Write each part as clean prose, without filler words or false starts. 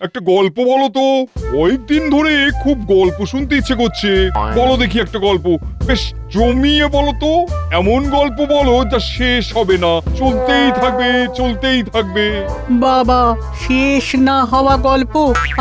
একটা গল্প বলো তো। কয়েকদিন ধরে খুব গল্প শুনতে ইচ্ছে করছে। বলো দেখি একটা গল্প, বেশ জমিয়ে বলো তো। এমন গল্প বলো যা শেষ হবে না, চলতেই থাকবে চলতেই থাকবে। বাবা, শেষ না হওয়া গল্প?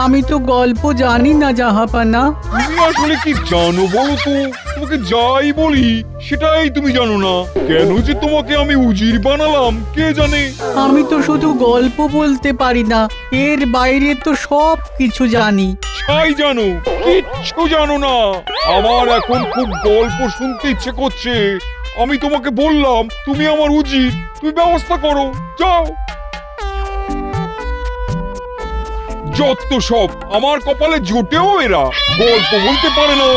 আমি তো গল্প জানি না জাহাপানা। তুমি আসলে কি জানো বলো তো? তোমাকে যাই বলি সেটাই তুমি জানো না। কেন যে তোমাকে আমি উজির বানালাম কে জানে। আমি তো শুধু গল্প বলতে পারি না, এর বাইরে তো সব কিছু জানি। তাই জানো, কিচ্ছু জানো না। আমার এখন খুব গল্প শুনতে ইচ্ছে করছে। আমি তোমাকে বললাম তুমি আমার উজির, তুমি ব্যবস্থা করো, যাও। যত সব, আমার কপালে জোটেও এরা গল্প বলতে পারে না।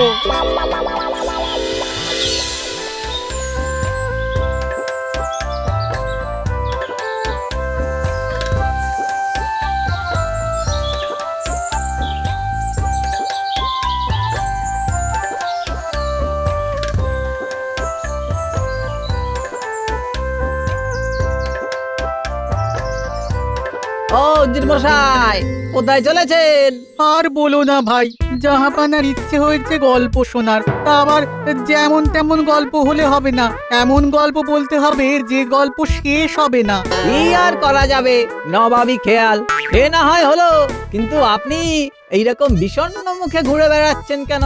ও উজির মশাই, কোথায় চলেছেন? আর বলো না ভাই, জাহাপানার ইচ্ছে হয়েছে গল্প শোনার। তা আবার যেমন তেমন গল্প হলে হবে না, এমন গল্প বলতে হবে যে গল্প শেষ হবে না। কি আর করা যাবে, নবাবী খেয়াল। সে না হয় হলো, কিন্তু আপনি এইরকম বিষণ্ণ মুখে ঘুরে বেড়াচ্ছেন কেন?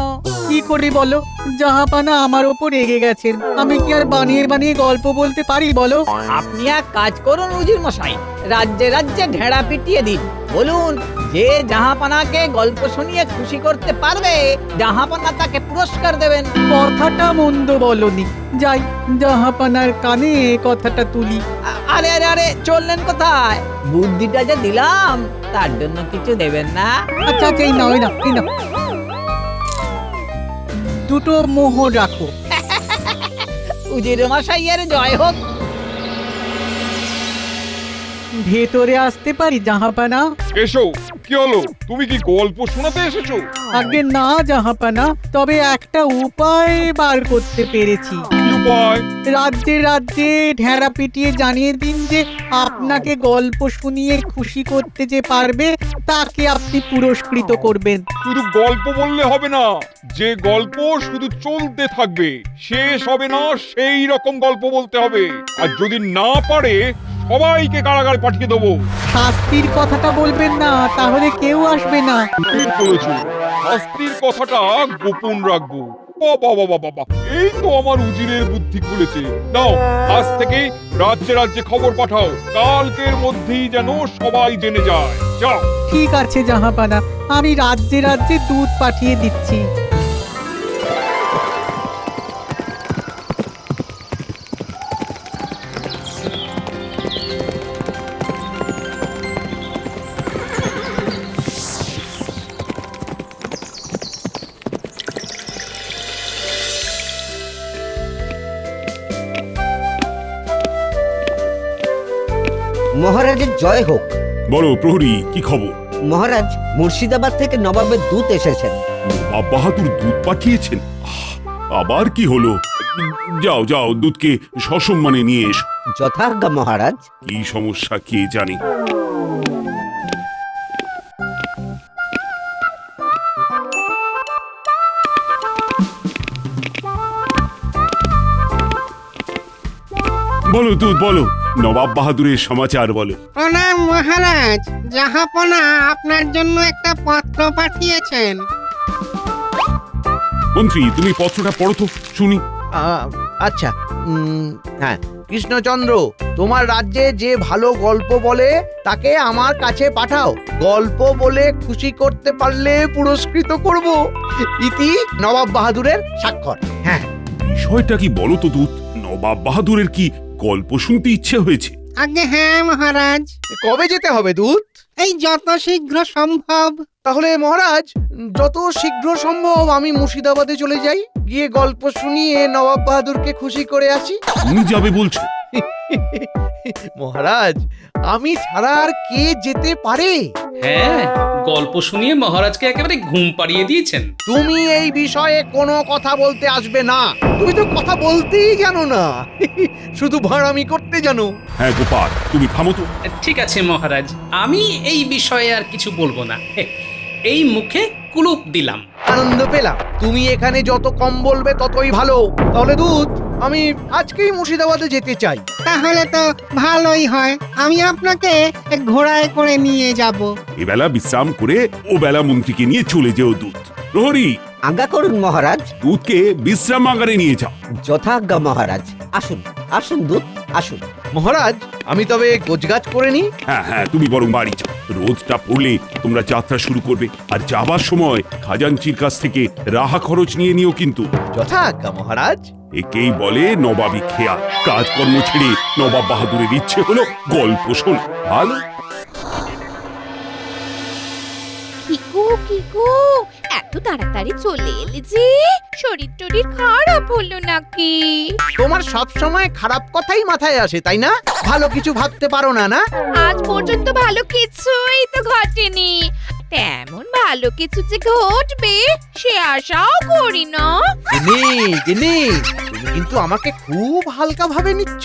কি করে বলো? জাহাপানা আমার ওপর রেগে গেছেন। আমি কি আর বানিয়ে বানিয়ে গল্প বলতে পারি বলো? আপনি এক কাজ করুন উজির মশাই, রাজ্যে রাজ্যে ঢেড়া পিটিয়ে দিন। বলুন যে জাহাপানাকে গল্প শুনিয়ে খুশি করতে পারবে, জাহাপানা তাকে পুরস্কার দেবেন। কথাটা মন্দ বলনি। যাই, জাহাপানার কানে কথাটা তুলি। আরে আরে আরে, চললেন কোথায়? বুদ্ধিটা যে দিলাম তার জন্য কিছু দেবেন না? আচ্ছা আচ্ছা, এই নাও এই নাও এই নাও। দুটো মোহর রাখো। উজির মশাইয়ের জয় হোক। ভেতরে আসতে পারি জাহাপানা? এসো। কি হলো, তুমি কি গল্প শোনাতে এসেছো? আগে না জাহাপানা, তবে একটা উপায় বার করতে পেরেছি। কি উপায়? রাজ্যে রাজ্যে ঢেড়া পিটিয়ে জানিয়ে দিন যে আপনাকে গল্প শুনিয়ে খুশি করতে যে পারবে তাকে আপনি পুরস্কৃত করবেন। শুধু গল্প বললে হবে না, যে গল্প শুধু চলতে থাকবে, শেষ হবে না সেই রকম গল্প বলতে হবে। আর যদি না পারে সবাইকে কারাগারে পাঠিয়ে দেবো। শাস্তির কথাটা বলবেন না, তাহলে কেউ আসবে না। ঠিক বলেছো, শাস্তির কথাটা গোপন রাখবো। বাবা বাবা বাবা, এই তো আমার উজিরের বুদ্ধি খুলেছে। নাও, আজ থেকে রাজ্যে রাজ্যে খবর পাঠাও, কালকের মধ্যেই যেন সবাই জেনে যায়। যাও। ঠিক আছে জাহাপানা, আমি রাজ্যে রাজ্যে দুধ পাঠিয়ে দিচ্ছি। মহারাজের জয় হোক। বলো প্রহরী, কি খবর? মহারাজ, মুর্শিদাবাদ থেকে নবাবের দূত এসেছেন। নবাব বাহাদুর দুধ পাঠিয়েছেন? আবার কি হলো? যাও যাও, দুধকে সসম্মানে নিয়ে এসো। যথাজ্ঞা মহারাজ। কি সমস্যা কে জানে। বলো দুধ, বলো, নবাব বাহাদুরের সমাচার বলো। প্রণাম মহারাজ, জাহাপনা আপনার জন্য একটা পত্র পাঠিয়েছেন। মন্ত্রী, তুমি পত্রটা পড়ো তো শুনি। আচ্ছা, হ্যাঁ। কৃষ্ণচন্দ্র, তোমার রাজ্যে যে ভালো গল্প বলে তাকে আমার কাছে পাঠাও। গল্প বলে খুশি করতে পারলে পুরস্কৃত করব। ইতি নবাব বাহাদুরের স্বাক্ষর। হ্যাঁ। বিষয়টা কি বলো তো দুধ? নবাব বাহাদুরের কি গল্প শুনতে ইচ্ছে হয়েছে? আগে হ্যাঁ মহারাজ, কবে যেতে হবে দূত? এই যত শীঘ্র সম্ভব। তাহলে মহারাজ, যত শীঘ্র সম্ভব আমি মুর্শিদাবাদে চলে যাই, গিয়ে গল্প শুনিয়ে নবাব বাহাদুরকে খুশি করে আসি। তুমি যাবে বলছো? মহারাজ, আমি ছাড়া আর কে যেতে পারে? হ্যাঁ, গল্প শুনিয়ে মহারাজকে একেবারে ঘুম পাড়িয়ে দিয়েছেন। তুমি এই বিষয়ে কোনো কথা বলতে আসবে না। তুমি তো কথা বলতেই জানো না, শুধু ভাড়ামি করতে জানো। হ্যাঁ গোপাল, তুমি থামো তো। ঠিক আছে মহারাজ, আমি এই বিষয়ে আর কিছু বলবো না। এই মুখে কুলুপ দিলাম। আনন্দ পেলাম। তুমি এখানে যত কম বলবে ততই ভালো। তাহলে দুধ, আমি আজকেই মুর্শিদাবাদে যেতে চাই। তাহলে তো ভালোই হয়, আমি আপনাকে ঘোড়ায় করে নিয়ে যাব। এবেলা বিশ্রাম করে ও বেলা মন্ত্রীকে নিয়ে চলে যেও দুধ। প্রহরী, আজ্ঞা করুন মহারাজ। দুধকে বিশ্রাম আগারে নিয়ে যাও। যথাজ্ঞা মহারাজ। আসুন আসুন দুধ, আসুন। মহারাজ, আমি তবে গোছগাছ করে নি। হ্যাঁ হ্যাঁ, তুমি বরং বাড়ি যাও। রোদটা পড়লে তোমরা যাত্রা শুরু করবে, আর যাবার সময় খাজাঞ্চির কাছ থেকে রাহা খরচ নিয়ে নিও কিন্তু। যথাজ্ঞা মহারাজ। একেই বলে নবাবী খেয়া। কাজকর্ম ছেড়ে নবাব বাহাদুরের ইচ্ছে হলো গল্প শোনা। ভালো। কিকু এত তাড়াতাড়ি চলে এলে যে, শরীর টরীর খারাপ হলো নাকি? তোমার সব সময় খারাপ কথাই মাথায় আসে, তাই না? ভালো কিছু ভাবতে পারো না, না? আজ পর্যন্ত ভালো কিছুই তো ঘটেনি। তেমন ভালো কিছু যে ঘটবে সে আশাও করি না। গিনি, তুমি কিন্তু আমাকে খুব হালকা ভাবে নিচ্ছ।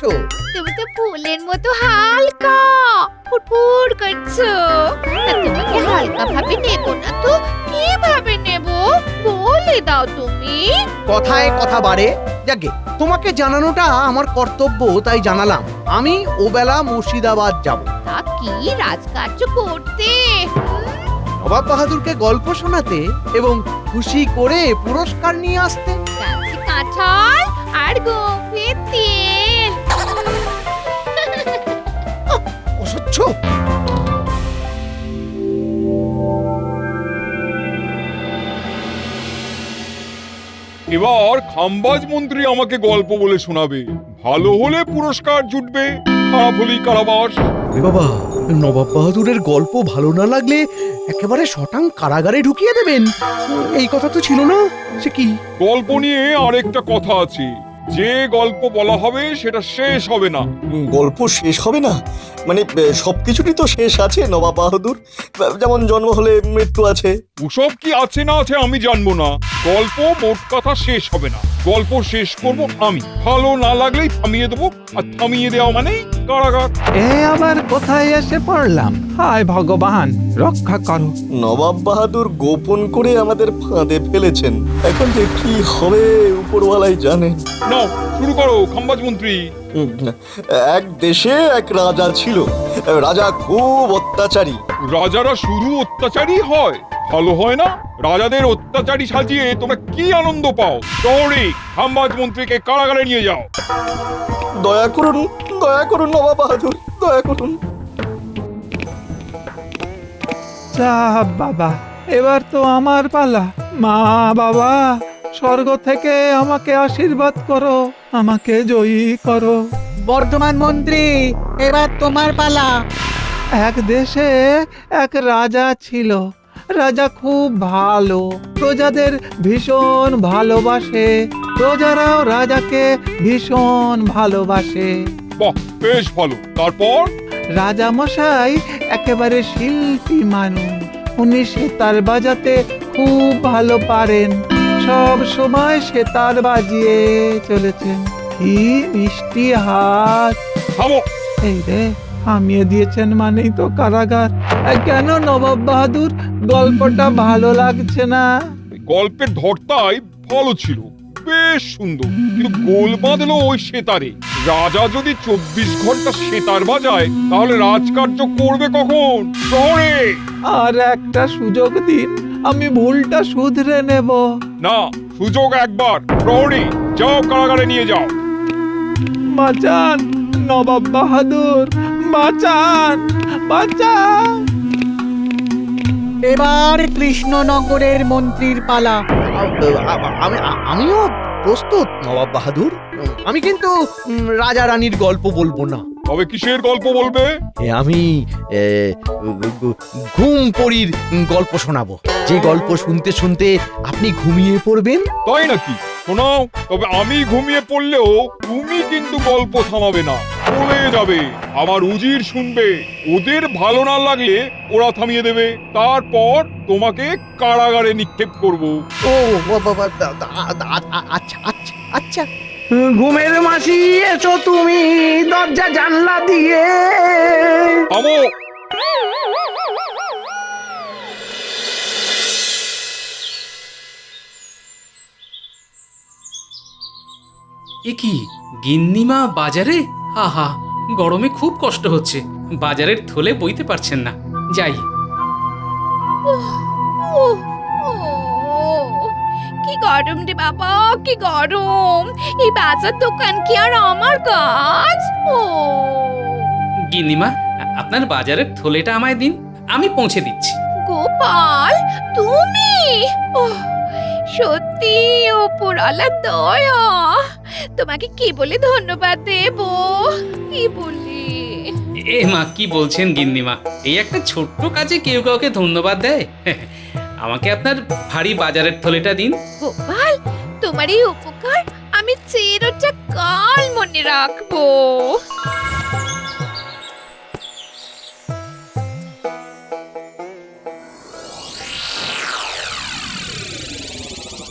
তুমি তো ফুলের মতো হালকা, ফুটফুট করছো। তা তোমাকে হালকা ভাবে নেব না তো কিভাবে নেব বলে দাও তুমি। কথায় কথা বাড়ে। যাকে তোমাকে জানানোটা আমার কর্তব্য, তাই জানালাম। আমি ওবেলা মুর্শিদাবাদ যাব। তা কি রাজকার্য করতে? নবাব বাহাদুরকে গল্প শোনাতে এবং খুশি করে পুরস্কার নিয়ে আসতে। গাছে কাঁঠাল আর গভীর তেল। অসহ্য। এবার খাম্বাজ মন্ত্রী আমাকে গল্প বলে শোনাবে। ভালো হলে পুরস্কার জুটবে, খারাপ হলেই কারাবাস। বাবা, নবাব বাহাদুরের গল্প ভালো না লাগলে একেবারে শটাং কারাগারে ঢুকিয়ে দেবেন, এই কথা তো ছিল না। সে কি? গল্প নিয়ে আরেকটা কথা আছে, যে গল্প বলা হবে সেটা শেষ হবে না। গল্প শেষ হবে না মানে সবকিছুরই তো শেষ আছে নবাব বাহাদুর। যেমন জন্ম হলে মৃত্যু আছে। ওসব কি আছে না আছে আমি জানবো না, গল্প মোট কথা শেষ হবে না। গল্প শেষ করব আমি, ভালো না লাগলেই থামিয়ে দেবো, আর থামিয়ে দেওয়া মানে কারাগার। এ আবার কোথায় এসে পড়লাম? হায় ভগবান, রক্ষা করো। নবাব বাহাদুর গোপন করে আমাদের ফাঁদে ফেলেছেন। এখন যে কি হবে উপরওয়ালাই জানেন। নাও শুরু করো খাম্বাজ মন্ত্রী। এক দেশে এক রাজা ছিল। রাজা খুব অত্যাচারী। রাজারা শুধু অত্যাচারী হয়, ভালো হয় না? রাজাদের অত্যাচারী সাজিয়ে তোমরা কি আনন্দ পাও? শহরে খাম্বাজ মন্ত্রীকে কারাগারে নিয়ে যাও। দয়া করুন নবাব বাহাদুর, দয়া করুন। যা বাবা, এবার তো আমার পালা। মা বাবা, স্বর্গ থেকে আমাকে আশীর্বাদ করো, আমাকে জয়ী করো। বর্ধমান মন্ত্রী, এবার তোমার পালা। এক দেশে এক রাজা ছিল। রাজা খুব ভালো, প্রজাদের ভীষণ ভালোবাসে, প্রজারাও রাজাকে ভীষণ ভালোবাসে। বাহ, বেশ ভালো। তারপর? রাজা মশাই একেবারে শিল্পী মানুষ। উনি সেতার বাজাতে খুব ভালো পারেন, সব সময় সেতার বাজিয়ে চলেছেন। কি মিষ্টি হাত! থামো। এই রে, থামিয়ে দিয়েছেন মানেই তো কারাগার। কেন নবাব বাহাদুর, গল্পটা ভালো লাগছে না? গল্পের ধরতাই ভালো ছিল, বেশ সুন্দর, কিন্তু গোল বাঁধলো ওই সেতারে। রাজা যদি 24 ঘন্টা সেতার বাজায় তাহলে রাজকার্য করবে কখন? শহরে। আর একটা সুযোগ দিন, আমি ভুলটা শুধরে নেব। না, সুযোগ একবার। প্রহরী, যাও কারাগারে নিয়ে যাও। বাঁচান নবাব বাহাদুর, বাঁচান, বাঁচান। এবার কৃষ্ণনগরের মন্ত্রীর পালা। আমিও প্রস্তুত নবাব বাহাদুর। আমি কিন্তু রাজা রানীর গল্প বলবো না। তবে কিসের গল্প বলবে? আমি ঘুম পড়ির গল্প শোনাবো, যে গল্প শুনতে শুনতে আপনি ঘুমিয়ে পড়বেন। তাই নাকি? শোনো, তবে আমি ঘুমিয়ে পড়লেও তুমি কিন্তু গল্প থামাবে না, চলে যাবে। আমার উজির শুনবে, ওদের ভালো না লাগলে ওরা থামিয়ে দেবে, তারপর তোমাকে কারাগারে নিক্ষেপ করব। ও বাবা, আচ্ছা আচ্ছা আচ্ছা। ঘুমের মাসি এসো তুমি দরজা জানলা দিয়ে। থামো। এ কি, গিন্নিমা বাজারে? আহা, গরমে খুব কষ্ট হচ্ছে, বাজারের থলে বইতে পারছেন না। যাই। কি গরম রে বাবা, কি গরম! এই বাজার দোকান কি আর আমার কাজ? গিন্নিমা, আপনার বাজারের থলেটা আমায় দিন, আমি পৌঁছে দিচ্ছি। গোপাল, তুমি? সত্যি ওপরওয়ালা দয়া। তোমাকে কি বলে ধন্যবাদ দেব, কি বলি? এ মা, কি বলছেন গিন্নিমা? এই একটা ছোট্ট কাজে কেউ কাউকে ধন্যবাদ দেয়? আমাকে আপনার ভারী বাজারের থলেটা দিন। গোপাল, তোমার এই উপকার আমি চিরটা কাল মনে রাখবো।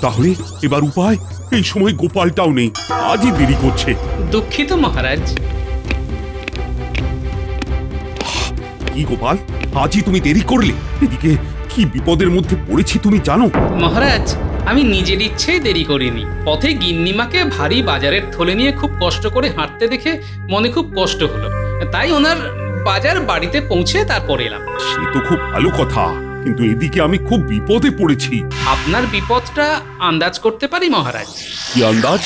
তাহলে এবার উপায়? এই সময় গোপালটাও নেই, আজই দেরি করছে। দুঃখিত মহারাজ। কি গোপাল, আজই তুমি দেরি করলে? এদিকে কি বিপদের মধ্যে পড়েছি তুমি জানো? মহারাজ, আমি নিজের ইচ্ছেই দেরি করিনি। পথে গিন্নিমাকে ভারী বাজারের থলে নিয়ে খুব কষ্ট করে হাঁটতে দেখে মনে খুব কষ্ট হলো, তাই ওনার বাজার বাড়িতে পৌঁছে তারপর এলাম। সে তো খুব ভালো কথা, কিন্তু এদিকে আমি খুব বিপদে পড়েছি। আপনার বিপদটা আন্দাজ করতে পারি মহারাজ। কি আন্দাজ?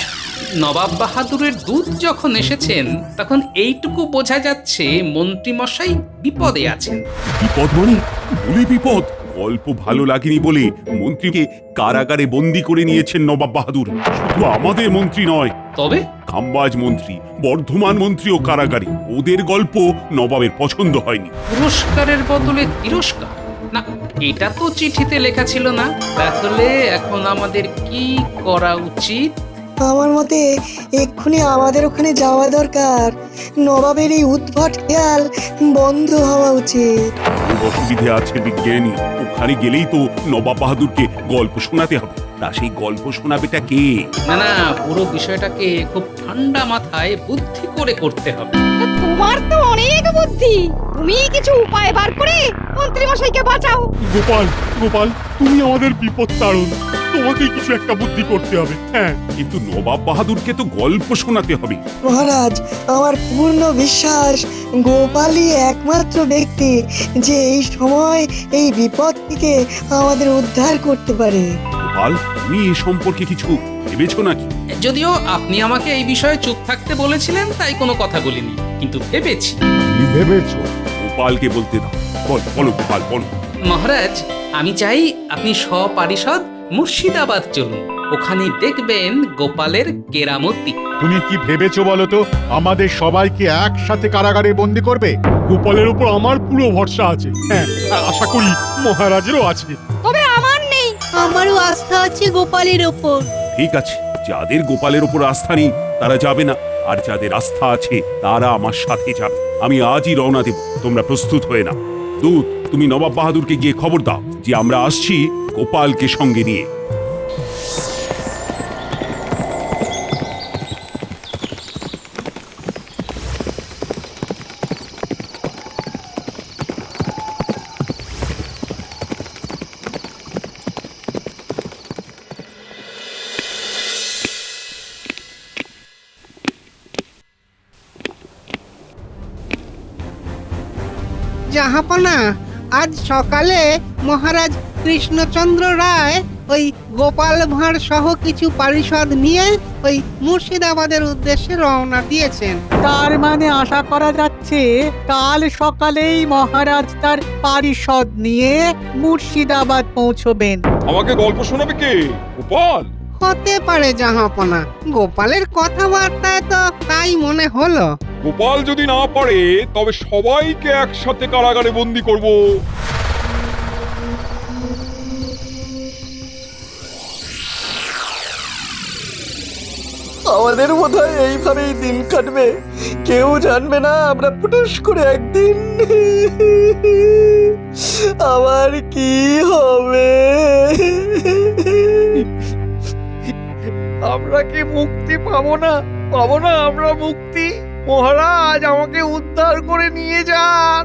নবাব বাহাদুরের দূত যখন এসেছেন তখন এইটুকু বোঝা যাচ্ছে মন্ত্রী মশাই বিপদে আছেন। বিপদ মানে? বলে বিপদ? গল্প ভালো লাগেনি বলে মন্ত্রীকে কারাগারে বন্দি করে নিয়েছেন নবাব বাহাদুর। শুধু আমাদের মন্ত্রী নয়, তবে খাম্বাজ মন্ত্রী, বর্ধমান মন্ত্রীও কারাগারে। ওদের গল্প নবাবের পছন্দ হয়নি। পুরস্কারের বদলে তিরস্কার? না, এটা তো চিঠিতে লেখা ছিল না। তাহলে এখন আমাদের কি করা উচিত? আমার মতে এক্ষুনি আমাদের ওখানে যাওয়া দরকার। নবাবের এই উদ্ভট খেয়াল বন্ধ হওয়া উচিত। অসুবিধে আছে বিজ্ঞানী, ওখানে গেলেই তো নবাব বাহাদুরকে গল্প শোনাতে হবে। তা সেই গল্প শোনাবেটা কে? না না, পুরো বিষয়টাকে খুব ঠান্ডা মাথায় বুদ্ধি করে করতে হবে। তোমার তো অনেক বুদ্ধি, তুমি কিছু উপায় বার করে মন্ত্রী মশাইকে বাঁচাও। গোপাল, গোপাল, তুমি আমাদের বিপদ তাড়ন, তোমাকে কিছু একটা বুদ্ধি করতে হবে। হ্যাঁ, কিন্তু নবাব বাহাদুরকে তো গল্প শোনাতে হবে। মহারাজ, আমার পূর্ণ বিশ্বাস গোপালই একমাত্র ব্যক্তি যে এই সময় এই বিপদ থেকে আমাদের উদ্ধার করতে পারে। গোপাল, তুমি এ সম্পর্কে কিছু ভেবেছো নাকি? যদিও আপনি আমাকে এই বিষয়ে চুপ থাকতে বলেছিলেন, তাই কোনো কথা বলিনি, কিন্তু ভেবেছি। কি ভেবেছো? গোপালকে বলতে দাও। বলো গোপাল, বলো। মহারাজ, আমি চাই আপনি সপারিষদ মুর্শিদাবাদ চলুন, ওখানে দেখবেন গোপালের কেরামতি। তুমি কি ভেবেছো বলো তো? আমাদের সবাইকে একসাথে কারাগারে বন্দি করবে? গোপালের উপর আমার পুরো ভরসা আছে। হ্যাঁ, আশা করি মহারাজেরও আছে। তবে আমার নেই। আমারও আস্থা আছে গোপালের ওপর। ঠিক আছে, যাদের গোপালের উপর আস্থা নেই তারা যাবে না, আর যাদের আস্থা আছে তারা আমার সাথে যাবে। আমি আজই রওনা দেব, তোমরা প্রস্তুত হয়ে নাও। দূত, তুমি নবাব বাহাদুরকে গিয়ে খবর দাও যে আমরা আসছি গোপালকে সঙ্গে নিয়ে। জাহাপনা, আজ সকালে মহারাজ কৃষ্ণচন্দ্র রায় ওই গোপাল ভাঁড় সহ কিছু পারিষদ নিয়ে ওই মুর্শিদাবাদের উদ্দেশ্যে রওনা দিয়েছেন। তার মানে আশা করা যাচ্ছে কাল সকালেই মহারাজ তার পারিষদ নিয়ে মুর্শিদাবাদ পৌঁছবেন। আমাকে গল্প শোনাবে কে? গোপাল? হতে পারে জাহাপনা, গোপালের কথাবার্তায় তো তাই মনে হলো। গোপাল যদি না পারে তবে সবাইকে একসাথে কারাগারে বন্দি করব। আমাদের বোধহয় এইভাবেই দিন কাটবে, কেউ জানবে না আমরা পুটুস করে একদিন আবার কি হবে। আমরা কি মুক্তি পাবো না? পাবো না আমরা মুক্তি? মহারাজ আমাকে উদ্ধার করে নিয়ে যান।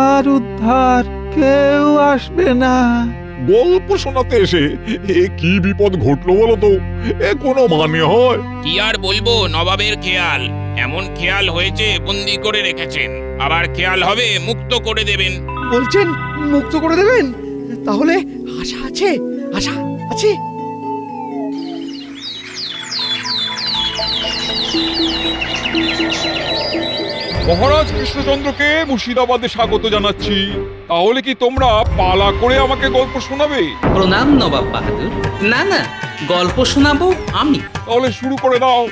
আর উদ্ধার কেউ আসবে না। গল্প শোনাতে এসে এ কি বিপদ ঘটলো বলো তো? এ কোনো মানে হয়? কি আর বলবো, নবাবের খেয়াল। এমন খেয়াল হয়েছে বন্দি করে রেখেছেন, আবার খেয়াল হবে মুক্ত করে দেবেন। বলছেন মুক্ত করে দেবেন? তাহলে আশা আছে, আশা আছে। মহারাজ কৃষ্ণচন্দ্রকে মুর্শিদাবাদে স্বাগত জানাচ্ছি। তাহলে কি তোমরা পালা করে আমাকে গল্প শোনাবে? প্রণাম নবাব বাহাদুর। না না, গল্প শোনাবো আমি। তাহলে শুরু করে দাও।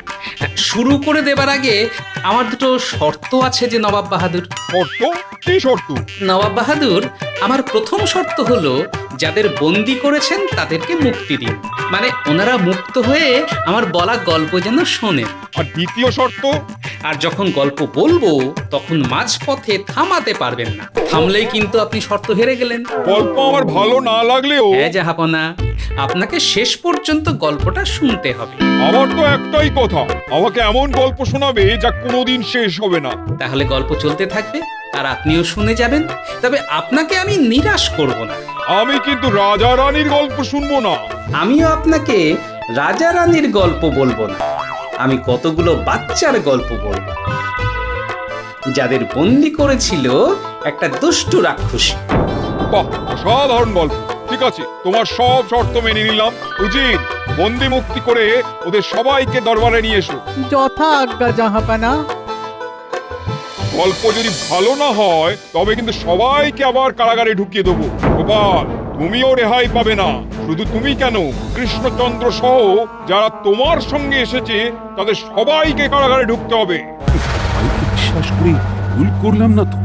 শুরু করে দেবার আগে আমার দুটো শর্ত আছে যে নবাব বাহাদুর। শর্ত? কি শর্ত? নবাব বাহাদুর, আমার প্রথম শর্ত হলো যাদের বন্দি করেছেন তাদেরকে মুক্তি দিন, মানে ওনারা মুক্ত হয়ে আমার বলা গল্প যেন শোনেন। আর দ্বিতীয় শর্ত? আর যখন গল্প বলবো তখন মাঝপথে থামাতে পারবেন না, থামলেই কিন্তু আপনি শর্ত হেরে গেলেন। গল্প আমার ভালো না লাগলেও হ্যাঁ জাহাপনা, আপনাকে শেষ পর্যন্ত গল্পটা শুনতে হবে। আমার তো একটাই কথা, আমাকে এমন গল্প শোনাবে যা কোনোদিন শেষ হবে না। তাহলে গল্প চলতে থাকবে আর আপনিও শুনে যাবেন, তবে আপনাকে আমি নিরাশ করব না। আমি কিন্তু রাজা রানীর গল্প শুনবো না। আমিও আপনাকে রাজা রানীর গল্প বলবো না, আমি কতগুলো বাচ্চার গল্প বলবো যাদের বন্দি করেছিল একটা দুষ্টু রাক্ষসী। বাহ, অসাধারণ গল্প। ঠিক আছে, তোমার সব শর্ত মেনে নিলাম। উজির, বন্দি মুক্তি করে ওদের সবাইকে দরবারে নিয়ে এসো। যথা আজ্ঞা জাহাপানা। গল্প যদি ভালো না হয় তবে কিন্তু সবাইকে আবার কারাগারে ঢুকিয়ে দেবো। গোপাল, তুমিও রেহাই পাবে না। শুধু তুমি কেন, কৃষ্ণচন্দ্র সহ যারা তোমার সঙ্গে এসেছে তাদের সবাইকে কারাগারে ঢুকতে হবে। ভাইকে বিশ্বাস করে ভুল করলাম না তো?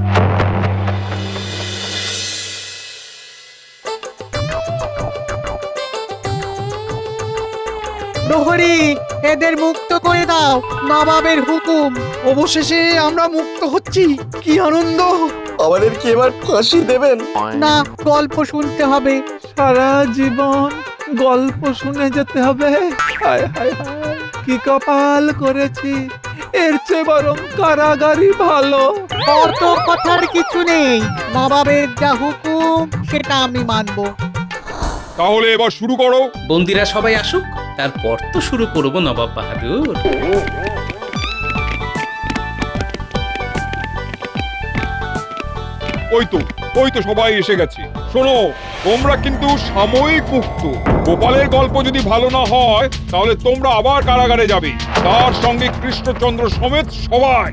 প্রহরী, এদের মুক্ত করে দাও, নবাবের হুকুম। অবশেষে আমরা মুক্ত হচ্ছি, কি আনন্দ! আমাদের কি এবার ফাঁসি দেবেন? না, গল্প শুনতে হবে। সারা জীবন গল্প শুনে যেতে হবে? হায় হায় হায়, কি কপাল করেছি! এর চেয়ে বরং কারাগারই ভালো। অত কথার কিছু নেই, নবাবের যা হুকুম সেটা আমি মানবো। তাহলে এবার শুরু করো। বন্দিরা সবাই আসুক, তারপর তো শুরু করবো নবাব বাহাদুর। ওই তো সবাই এসে গেছে। শোনো, তোমরা কিন্তু সাময়িক মুক্ত। গোপালের গল্প যদি ভালো না হয় তাহলে তোমরা আবার কারাগারে যাবে, তার সঙ্গে কৃষ্ণচন্দ্র সমেত সবাই।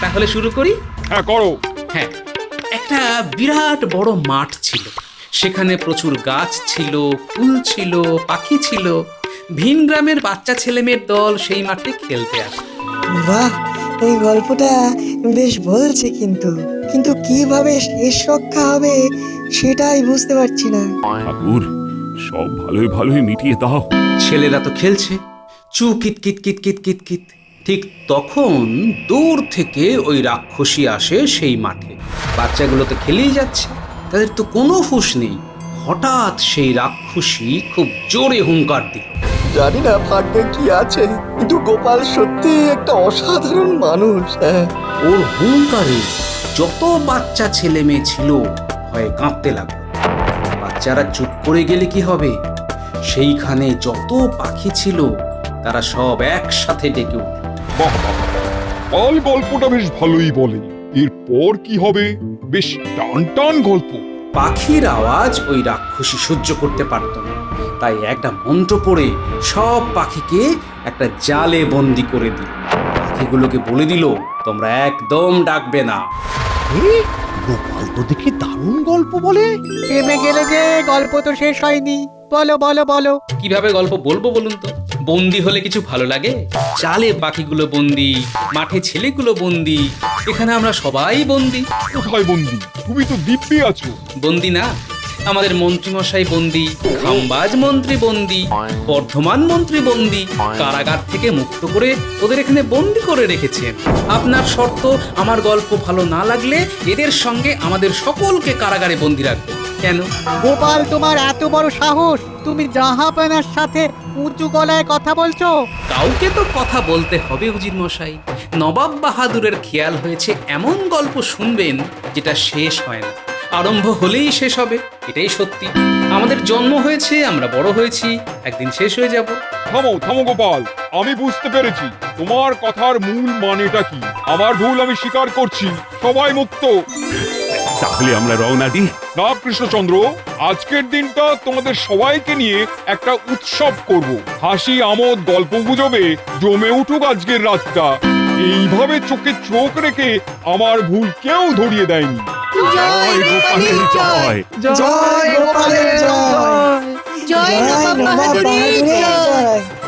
তাহলে শুরু করি? হ্যাঁ, করো। হ্যাঁ, একটা বিরাট বড় মাঠ ছিল, সেখানে প্রচুর গাছ ছিল, ফুল ছিল, পাখি ছিল। ভিন গ্রামের বাচ্চা ছেলে মেয়ের দল সেই মাঠে খেলতে আসে। বাহ, এই গল্পটা বেশ বলছে, কিন্তু কিন্তু কিভাবে শেষ রক্ষা হবে সেটাই বুঝতে পারছি না। ঠাকুর, সব ভালোই ভালোই মিটিয়ে দাও। ছেলেরা তো খেলছে, চু কিত কিত কিত কিত কিত কিত। ঠিক তখন দূর থেকে ওই রাক্ষসী আসে সেই মাঠে। বাচ্চাগুলো তো খেলেই যাচ্ছে, তাদের তো কোনো হুঁশ নেই। হঠাৎ সেই রাক্ষসী খুব জোরে হুঙ্কার দিল। জানি না ভাগ্যে কি আছে, কিন্তু গোপাল সত্যি একটা অসাধারণ মানুষ। হ্যাঁ, ওর হুঙ্কারে যত বাচ্চা ছেলে মেয়ে ছিল ভয়ে কাঁপতে লাগলো। বাচ্চারা চুপ করে গেলে কি হবে, সেইখানে যত পাখি ছিল তারা সব একসাথে ডেকে উঠল। বাহ বাহ, কাল গল্পটা বেশ ভালোই বলে। এরপর কি হবে? বেশ টান টান গল্প। পাখির আওয়াজ ওই রাক্ষসী সহ্য করতে পারত না, তাই একটা মন্ত্র পড়ে সব পাখিকে একটা জালে বন্দি করে দিল। পাখিগুলোকে বলে দিল, তোমরা একদম ডাকবে না। গোপাল তো দেখি দারুণ গল্প বলে। থেমে গেলে যে গল্প তো শেষ হয়নি। বলো বলো বলো। কিভাবে গল্প বলবো বলুন তো? বন্দি হলে কিছু ভালো লাগে? জালে পাখিগুলো বন্দি, মাঠে ছেলেগুলো বন্দি, এখানে আমরা সবাই বন্দি। কোথায় বন্দি? তুমি তো দিব্যি আছো। বন্দি না, আমাদের মন্ত্রীমশাই বন্দি, খাম্বাজ মন্ত্রী বন্দি, বর্ধমান মন্ত্রী বন্দি, কারাগার থেকে মুক্ত করে ওদের এখানে বন্দি করে রেখেছেন। আপনার শর্ত আমার গল্প ভালো না লাগলে এদের সঙ্গে আমাদের সকলকে কারাগারে বন্দি রাখবে। কেন? গোপাল, তোমার এত বড় সাহস, তুমি জাহাপানার সাথে উঁচু গলায় কথা বলছো? কাউকে তো কথা বলতে হবে উজির মশাই। নবাব বাহাদুরের খেয়াল হয়েছে এমন গল্প শুনবেন যেটা শেষ হয় না, আরম্ভ হলেই শেষ হবে, এটাই সত্যি। আমাদের জন্ম হয়েছে, আমরা বড় হয়েছি, একদিন শেষ হয়ে যাব। থামো থামো গোপাল, আমি বুঝতে পেরেছি তোমার কথার মূল মানেটা কি। আমার ভুল আমি স্বীকার করছি, সবাই মুক্ত। তাহলে আমরা রওনা দিই। না কৃষ্ণচন্দ্র, আজকের দিনটা তোমাদের সবাইকে নিয়ে একটা উৎসব করব। হাসি আমোদ গল্প গুজবে জমে উঠুক আজকের রাতটা। এইভাবে চোখে চোখ রেখে আমার ভুল কেউ ধরিয়ে দেয়নি। জয় গোপালের জয়। জয় গোপালের জয়। জয় নবাব বাহাদুরের জয়।